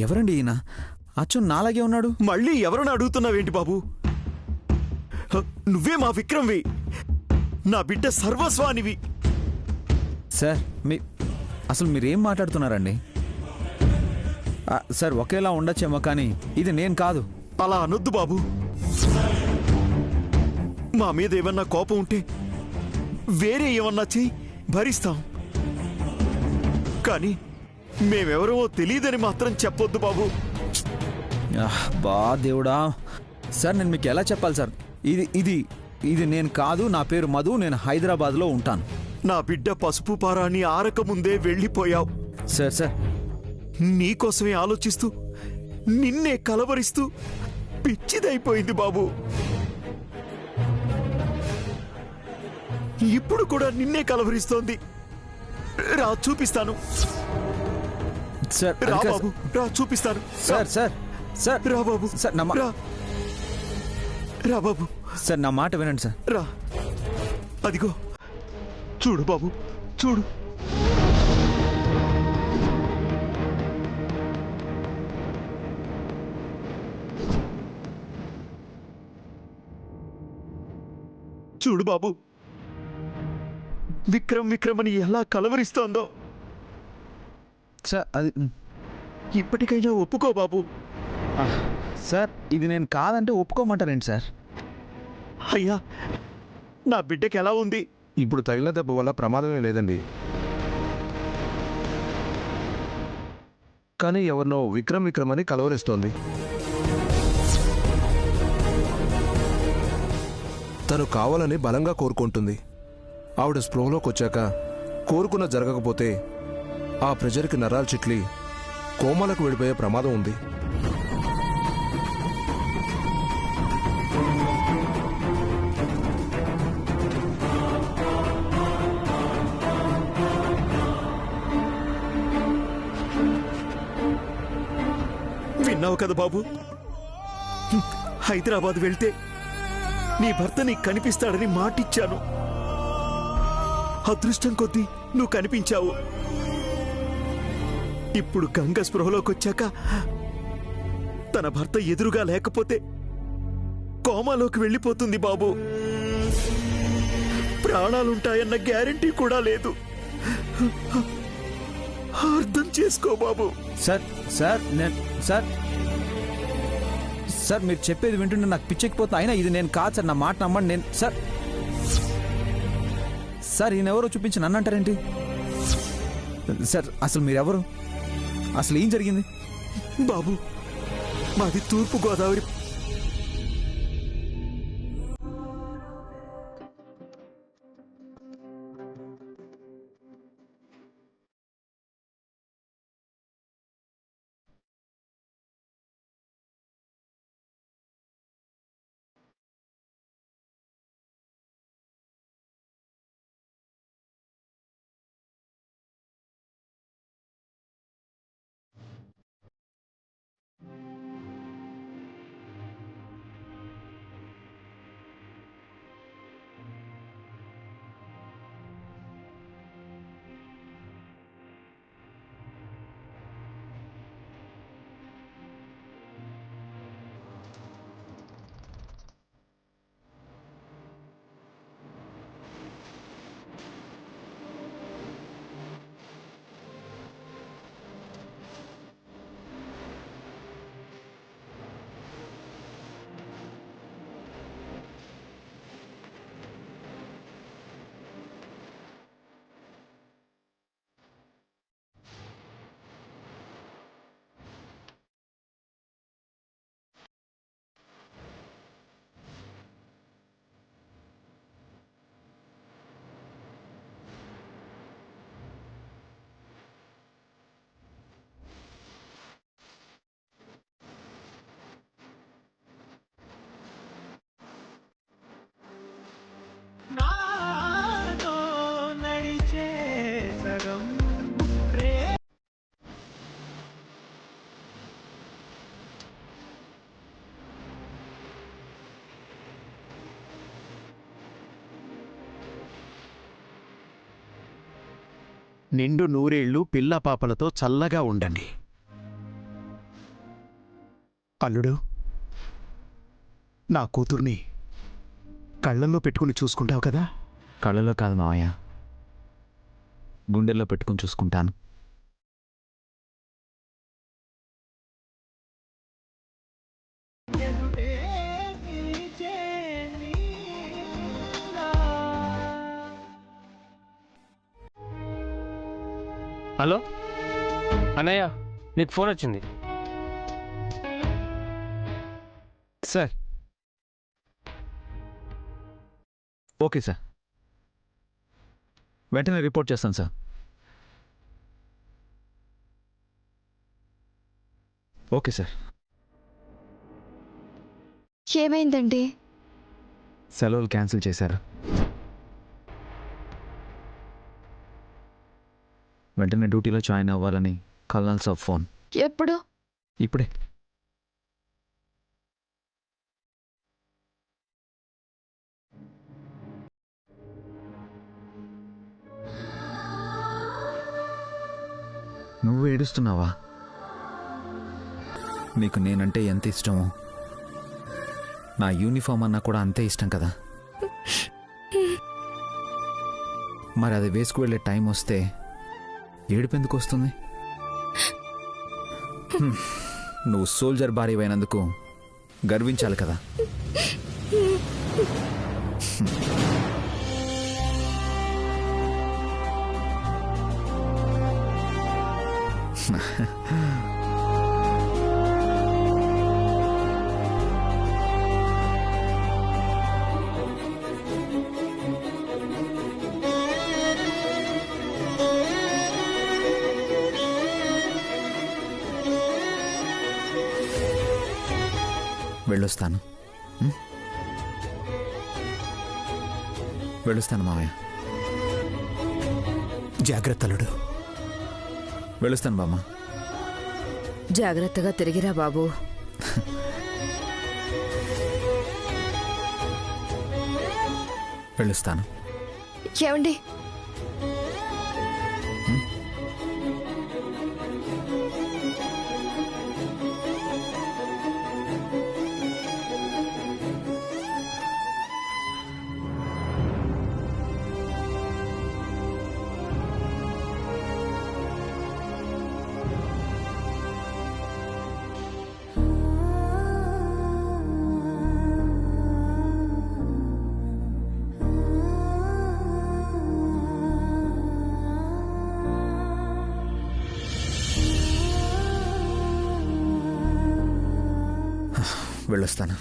ఎవరండి ఈయన? అచ్చు నాలాగే ఉన్నాడు. మళ్ళీ ఎవరని అడుగుతున్నావేంటి బాబు? నువ్వే మా విక్రమ్వి, నా బిడ్డ సర్వస్వానివి. సార్ అసలు మీరేం మాట్లాడుతున్నారండి? సార్ ఒకేలా ఉండొచ్చేమో, కానీ ఇది నేను కాదు. అలా అనొద్దు బాబు. మా మీద ఏమన్నా కోపం ఉంటే వేరే ఏమన్నా చెయ్యి, భరిస్తాం. కానీ మేమెవరమో తెలియదని మాత్రం చెప్పొద్దు బాబు. బా దేవుడా! సార్ నేను మీకు ఎలా చెప్పాలి సార్? ఇది నేను కాదు. నా పేరు మధు. నేను హైదరాబాద్లో ఉంటాను. నా బిడ్డ పసుపు పారాన్ని ఆరకముందే వెళ్ళిపోయావు. సార్ నీకోసమే ఆలోచిస్తూ నిన్నే కలవరిస్తూ పిచ్చిదైపోయింది బాబు. ఇప్పుడు కూడా నిన్నే కలవరిస్తోంది. రా చూపిస్తాను. సార్ రా బాబు, రా చూపిస్తాను. సార్ రా బాబు, సార్ రా బాబు. సార్ నా మాట వినండి సార్. రా, అదిగో చూడు బాబు, చూడు. చూడు బాబు, విక్రమ్ అని ఎలా కలవరిస్తోందో. సార్ అది ఇప్పటికైనా ఒప్పుకో బాబు. సార్ ఇది నేను కాదంటే ఒప్పుకోమంటారేంటి సార్? అయ్యా, నా బిడ్డకి ఎలా ఉంది? ఇప్పుడు తగిలిన దెబ్బ వల్ల ప్రమాదమే లేదండి. కానీ ఎవరినో విక్రమ్ అని కలవరిస్తోంది. తను కావాలని బలంగా కోరుకుంటుంది. ఆవిడ స్పృహలోకి వచ్చాక కోరుకున్న జరగకపోతే ఆ ప్రెజర్కి నరాలు చిట్లి కోమాలకు వెళ్ళిపోయే ప్రమాదం ఉంది. విన్నావు కదా బాబు, హైదరాబాద్ వెళ్తే నీ భర్త నీకు కనిపిస్తాడని మాటిచ్చాను. అదృష్టం కొద్దీ నువ్వు కనిపించావు. ఇప్పుడు గంగ స్పృహలోకి వచ్చాక తన భర్త ఎదురుగా లేకపోతే కోమాలోకి వెళ్ళిపోతుంది బాబు. ప్రాణాలుంటాయన్న గ్యారెంటీ కూడా లేదు. అర్థం చేసుకో బాబు. సార్ మీరు చెప్పేది వింటుంటే నాకు పిచ్చెక్కిపోతుంది. అయినా ఇది నేను కాదు సార్. నా మాట నమ్మండి. నేను సార్ ఈయన ఎవరో చూపించి నన్ను అంటారేంటి? సార్ అసలు మీరెవరు? అసలు ఏం జరిగింది? బాబు, మాది తూర్పు గోదావరి. నిండు నూరేళ్లు పిల్ల పాపలతో చల్లగా ఉండండి. అల్లుడు, నా కూతుర్ని కళ్ళల్లో పెట్టుకుని చూసుకుంటావు కదా? కళ్ళలో కాదు మావయ్య, గుండెల్లో పెట్టుకుని చూసుకుంటాను. హలో అన్నయ్య, నీకు ఫోన్ వచ్చింది. సార్ ఓకే సార్, వెంటనే రిపోర్ట్ చేస్తాను సార్. Okay sir. ఏమైందండి? సెలవులు క్యాన్సిల్ చేశారు. వెంటనే డ్యూటీలో జాయిన్ అవ్వాలని కల్నల్ సాబ్ ఫోన్. ఎప్పుడు? ఇప్పుడే. నువ్వు ఏడుస్తున్నావా? నీకు నేనంటే ఎంత ఇష్టమో నా యూనిఫామ్ అన్నా కూడా అంతే ఇష్టం కదా. మరి అది వేసుకు వెళ్ళే టైం వస్తే ఏడుపెందుకు వస్తుంది? నువ్వు సోల్జర్ భార్య అయినందుకు గర్వించాలి కదా. వెళ్ళొస్తాను. వెళ్ళొస్తాను మామయ్య. జాగ్రత్తలుడు. వెళ్ళొస్తాను బామ్మ. జాగ్రత్తగా తిరిగిరా బాబు. వెళ్ళొస్తాను. ఏమండి? వెళ్ళొస్తాను.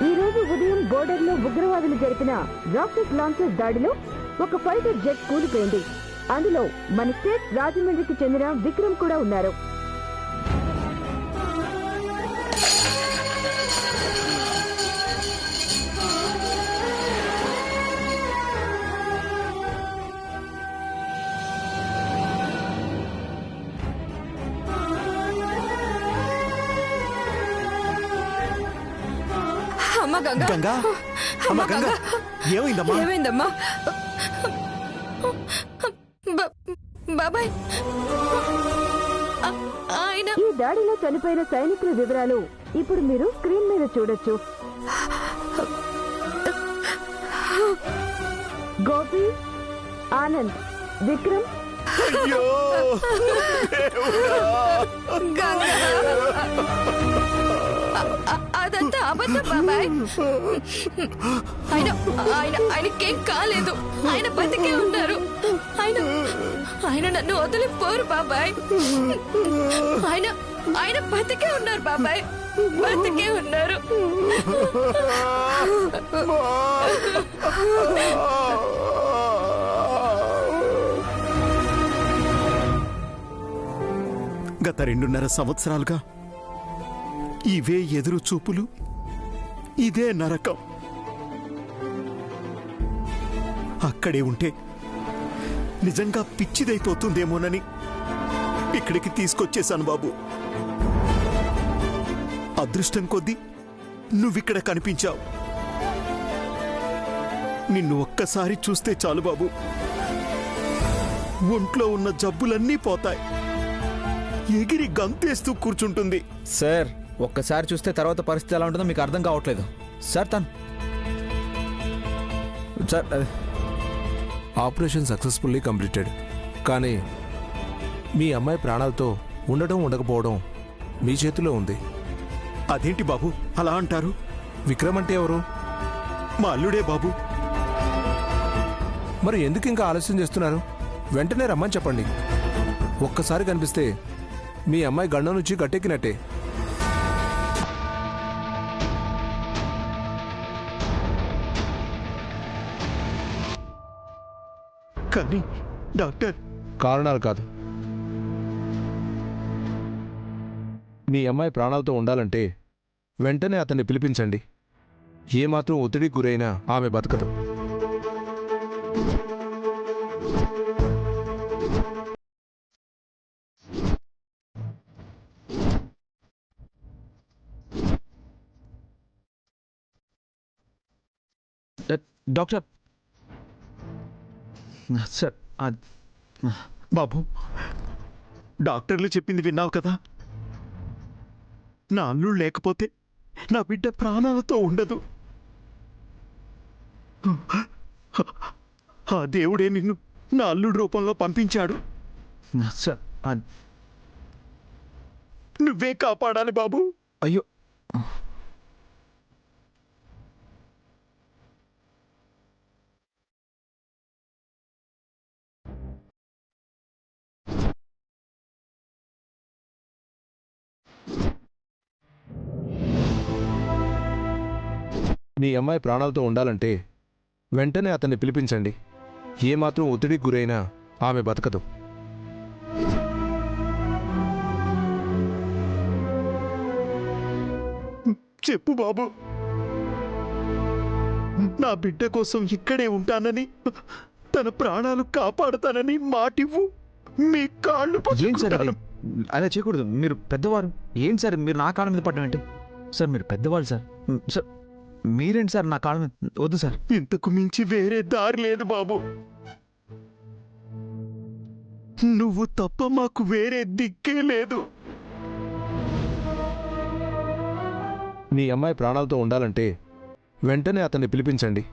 ఈరోజు ఉదయం బోర్డర్లో ఉగ్రవాదులు జరిపిన రాకెట్ లాంచర్ దాడిలో ఒక ఫైటర్ జెట్ కూలిపోయింది. అందులో మన స్టేట్ రాజమండ్రికి చెందిన విక్రమ్ కూడా ఉన్నారు. అమ్మ గంగా, గంగా, అమ్మ అమ్మ గంగా, ఏమైందమ్మా? ఏమైందమ్మా? బాబాయ్, ఆయన ఈ దాడిలో చనిపోయిన సైనికుల వివరాలు ఇప్పుడు మీరు స్క్రీన్ మీద చూడొచ్చు. గోపి, ఆనంద్, విక్రమ్. అయ్యో గంగా, అదంతా అబద్ధం బాబాయ్. ఆయనకేం కాలేదు. ఆయన బతికే ఉన్నారు. ఆయన నన్ను వదిలిపోరు బాబాయ్. ఆయన బతికే ఉన్నారు బాబాయ్, బతికే ఉన్నారు. గత 2.5 సంవత్సరాలుగా ఇవే ఎదురు చూపులు, ఇదే నరకం. అక్కడే ఉంటే నిజంగా పిచ్చిదైపోతుందేమోనని ఇక్కడికి తీసుకొచ్చేశాను బాబు. అదృష్టం కొద్దీ నువ్విక్కడ కనిపించావు. నిన్ను ఒక్కసారి చూస్తే చాలు బాబు, ఒంట్లో ఉన్న జబ్బులన్నీ పోతాయి. ఎగిరి గంతేస్తూ కూర్చుంటుంది. సార్ ఒక్కసారి చూస్తే తర్వాత పరిస్థితి ఎలా ఉంటుందో మీకు అర్థం కావట్లేదు. Sir sir operation successfully completed. కానీ మీ అమ్మాయి ప్రాణాలతో ఉండడం ఉండకపోవడం మీ చేతిలో ఉంది. అదేంటి బాబు అలా అంటారు? విక్రమ్ అంటే ఎవరు? మా అల్లుడే బాబు. మరి ఎందుకు ఇంకా ఆలస్యం చేస్తున్నారు? వెంటనే రమ్మని చెప్పండి. ఒక్కసారి కనిపిస్తే మీ అమ్మాయి గండం నుంచి గట్టెక్కినట్టే. కానీ డాక్టర్, కారణాలు కాదు, మీ అమ్మాయి ప్రాణాలతో ఉండాలంటే వెంటనే అతన్ని పిలిపించండి. ఏమాత్రం ఒత్తిడికి గురైనా ఆమె బతకదు. డాక్టర్ సార్ బాబు, డాక్టర్లు చెప్పింది విన్నావు కదా. నా అల్లుడు లేకపోతే నా బిడ్డ ప్రాణాలతో ఉండదు. ఆ దేవుడే నిన్ను నా అల్లుడు రూపంలో పంపించాడు. సార్ నువ్వే కాపాడాలి బాబు. అయ్యో మీ అమ్మాయి ప్రాణాలతో ఉండాలంటే వెంటనే అతన్ని పిలిపించండి. ఏమాత్రం ఒత్తిడికి గురైనా ఆమె బతకదు. చెప్పు బాబు, నా బిడ్డ కోసం ఇక్కడే ఉంటానని, తన ప్రాణాలు కాపాడుతానని మాటివ్వు. మీ కాళ్ళు ఏం సార్ అది? పట్టుకుంటాను. అలా చేయకూడదు. మీరు పెద్దవారు. ఏంటి సార్ మీరు నా కాళ్ళ మీద పడడం ఏంటి? సార్ మీరు పెద్దవాళ్ళు సార్. సార్ మీరేంటి సార్ నా కాళ్ళ మీద? వద్దు సార్. ఇంతకు మించి వేరే దారి లేదు బాబు. నువ్వు తప్ప మాకు వేరే దిక్కే లేదు. మీ అమ్మాయి ప్రాణాలతో ఉండాలంటే వెంటనే అతన్ని పిలిపించండి.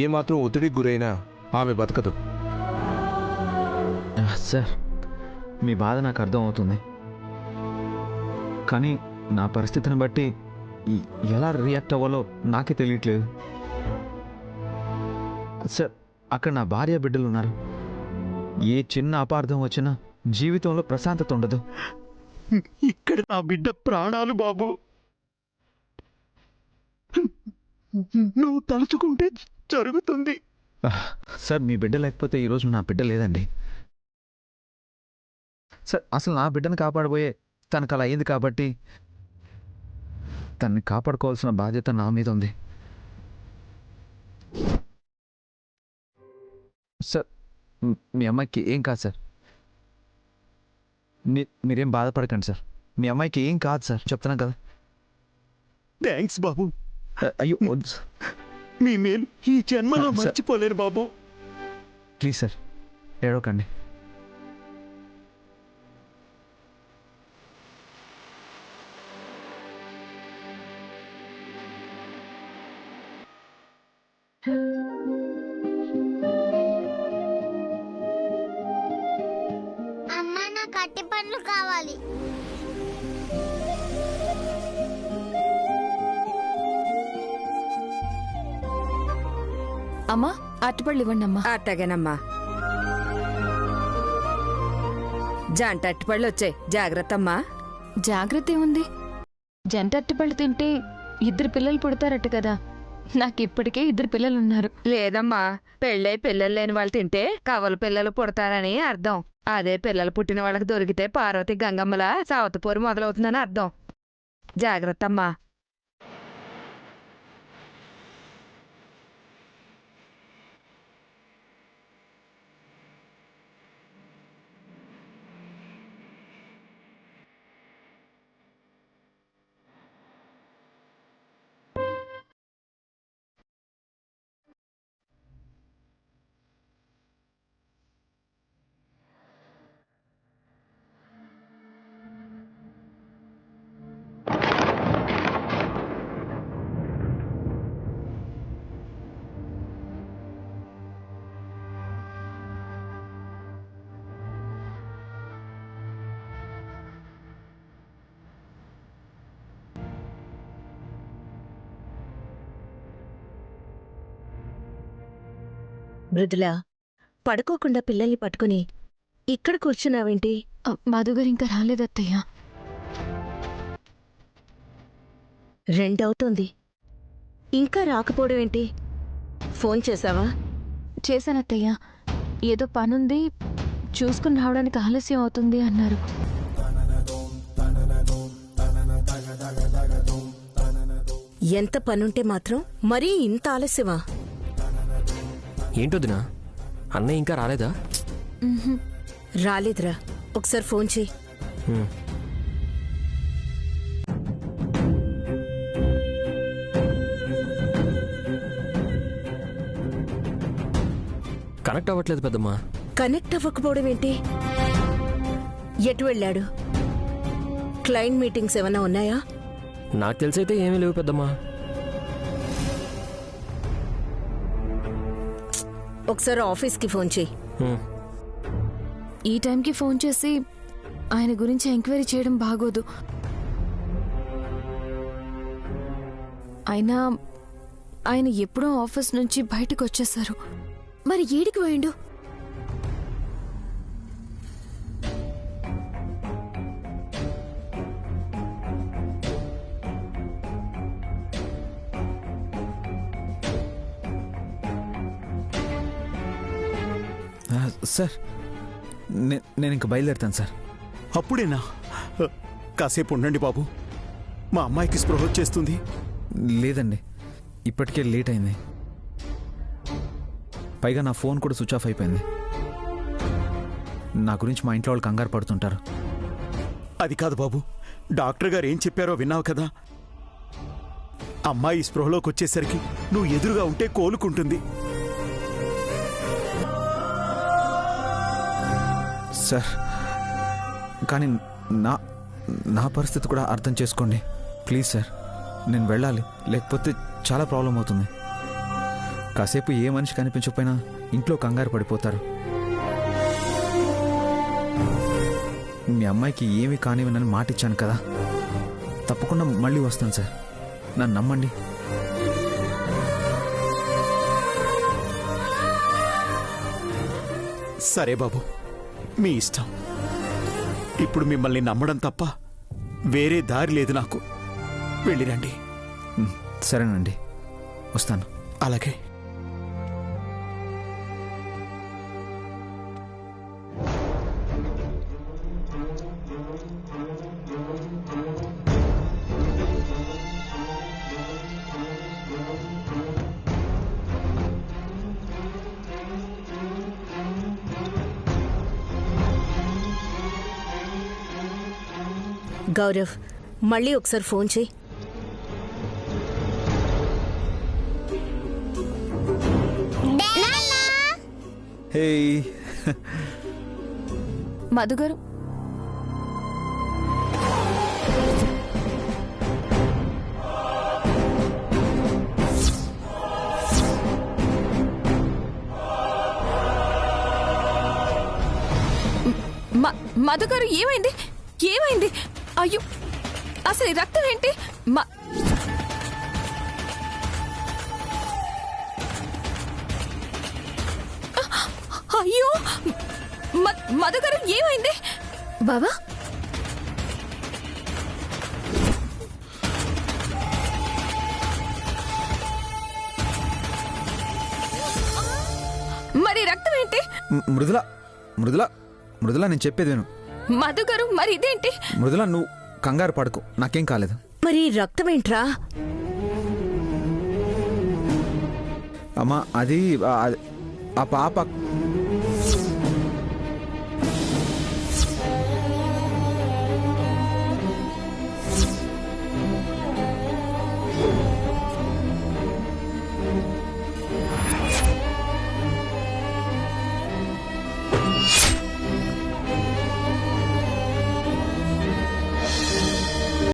ఏమాత్రం ఒత్తిడికి గురైనా ఆమె బతకదు. సార్ మీ బాధ నాకు అర్థం అవుతుంది, కానీ నా పరిస్థితిని బట్టి ఎలా రియాక్ట్ అవ్వాలో నాకే తెలియట్లేదు. సార్ అక్కడ నా భార్య బిడ్డలు ఉన్నారు. ఏ చిన్న అపార్థం వచ్చినా జీవితంలో ప్రశాంతత ఉండదు. ఇక్కడ నా బిడ్డ ప్రాణాలు బాబు. నువ్వు తలుచుకుంటే జరుగుతుంది. సార్ మీ బిడ్డ లేకపోతే ఈరోజు నా బిడ్డ లేదండి. సార్ అసలు నా బిడ్డను కాపాడబోయే తనకు అలా అయింది కాబట్టి తనని కాపాడుకోవాల్సిన బాధ్యత నా మీద ఉంది. సార్ మీ అమ్మాయికి ఏం కాదు సార్. మీరేం బాధపడకండి సార్. మీ అమ్మాయికి ఏం కాదు సార్, చెప్తున్నాను కదా. థ్యాంక్స్ బాబు. అయ్యో వద్దు సార్. మీ మేలు ఈ జన్మలో సార్. మర్చిపోలేను బాబు. ప్లీజ్ సార్ ఏడవకండి. అమ్మ నాకు అట్టి పండ్లు కావాలి. అమ్మా అరటిపళ్ళు ఇవ్వండి అమ్మా. అట్టగేనమ్మా. జంట అట్టిపళ్ళు వచ్చాయి, జాగ్రత్త అమ్మా. జాగ్రత్త ఏముంది? జంట అరటిపళ్ళు తింటే 2 పిల్లలు పుడతారట కదా. నాకు ఇప్పటికే 2 పిల్లలు ఉన్నారు. లేదమ్మా, పెళ్ళై పిల్లలు లేని వాళ్ళు తింటే కవల పిల్లలు పుడతారని అర్థం. అదే పిల్లలు పుట్టిన వాళ్ళకి దొరికితే పార్వతి గంగమ్మల సావతపూరి మొదలవుతుందని అర్థం. జాగ్రత్త అమ్మా. మృదుల, పడుకోకుండా పిల్లల్ని పట్టుకుని ఇక్కడ కూర్చున్నావేంటి? మధుగారు ఇంకా రాలేదత్తయ్య. 2 అవుతోంది, ఇంకా రాకపోవడం ఏంటి? ఫోన్ చేశావా? చేశానత్తయ్య. ఏదో పనుంది, చూసుకుని రావడానికి ఆలస్యం అవుతుంది అన్నారు. ఎంత పనుంటే మాత్రం మరీ ఇంత ఆలస్యమా? ఏంటొదినా, అన్నయ్య ఇంకా రాలేదా? రాలేదురా, ఒకసారి ఫోన్ చేయి. కనెక్ట్ అవ్వట్లేదు పెద్దమ్మా. కనెక్ట్ అవ్వకపోవడం ఏంటి? ఎటు వెళ్ళాడు? క్లయింట్ మీటింగ్స్ ఏమైనా ఉన్నాయా? నాకు తెలిసైతే ఏమీ లేవు పెద్దమ్మా. ఒకసారి ఆఫీస్కి ఫోన్ చేయి. ఈ టైంకి ఫోన్ చేసి ఆయన గురించి ఎంక్వైరీ చేయడం బాగోదు. అయినా ఆయన ఎప్పుడో ఆఫీస్ నుంచి బయటకు వచ్చేశారు. మరి ఏడికి పోయిండు? సార్, నేను ఇంకా బయలుదేరుతాను సార్. అప్పుడేనా? కాసేపు ఉండండి బాబు, మా అమ్మాయికి స్పృహ వచ్చేస్తుంది. లేదండి, ఇప్పటికే లేట్ అయింది. పైగా నా ఫోన్ కూడా స్విచ్ ఆఫ్ అయిపోయింది. నా గురించి మా ఇంట్లో వాళ్ళు కంగారు పడుతుంటారు. అది కాదు బాబు, డాక్టర్ గారు ఏం చెప్పారో విన్నావు కదా. అమ్మాయి స్పృహలోకి వచ్చేసరికి నువ్వు ఎదురుగా ఉంటే కోలుకుంటుంది. సార్, కానీ నా పరిస్థితి కూడా అర్థం చేసుకోండి ప్లీజ్ సార్. నేను వెళ్ళాలి, లేకపోతే చాలా ప్రాబ్లం అవుతుంది. కాసేపు ఏ మనిషి కనిపించకపోయినా ఇంట్లో కంగారు పడిపోతారు. మీ అమ్మాయికి ఏమీ కానివ్వనని మాట ఇచ్చాను కదా, తప్పకుండా మళ్ళీ వస్తాను సార్, నన్ను నమ్మండి. సరే బాబు, మీ ఇష్టం. ఇప్పుడు మిమ్మల్ని నమ్మడం తప్ప వేరే దారి లేదు నాకు. వెళ్ళిరండి. సరేనండి, వస్తాను. అలాగే. గౌరవ్, మళ్ళీ ఒకసారి ఫోన్ చేయి. హే మధుగారు, మధుగారు ఏమైంది? ఏమైంది? అయ్యో, అసలు ఈ రక్తం ఏంటి? అయ్యో, మధుగారు ఏమైంది? బావా, మరి రక్తం ఏంటి? మృదుల మృదుల మృదుల, నేను చెప్పేది విను. మధుగారు, మరి ఇదేంటి? మృదుల, నువ్వు కంగారు పడకు, నాకేం కాలేదు. మరి రక్తం ఏంట్రా? అమ్మా, అది ఆ పాప